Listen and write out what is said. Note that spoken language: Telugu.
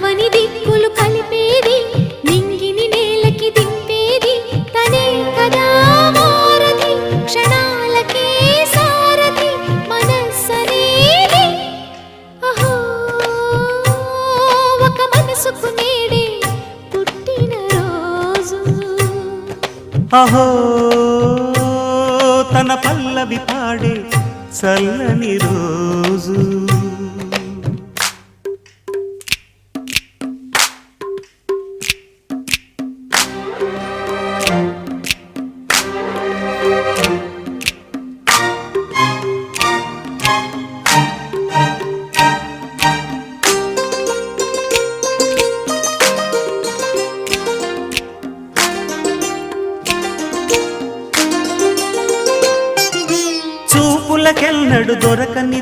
నవని దిక్కులు కలిపేది నింగిని నేలకి దింపేది తనే కదా వారధి క్షణాలకే సారథి మనస్సనేది అహో ఒక మనసుకు నేడే పుట్టిన రోజు అహో తన పల్లవి పాడే చల్లని రోజు చూపులకెన్నడు దొరకని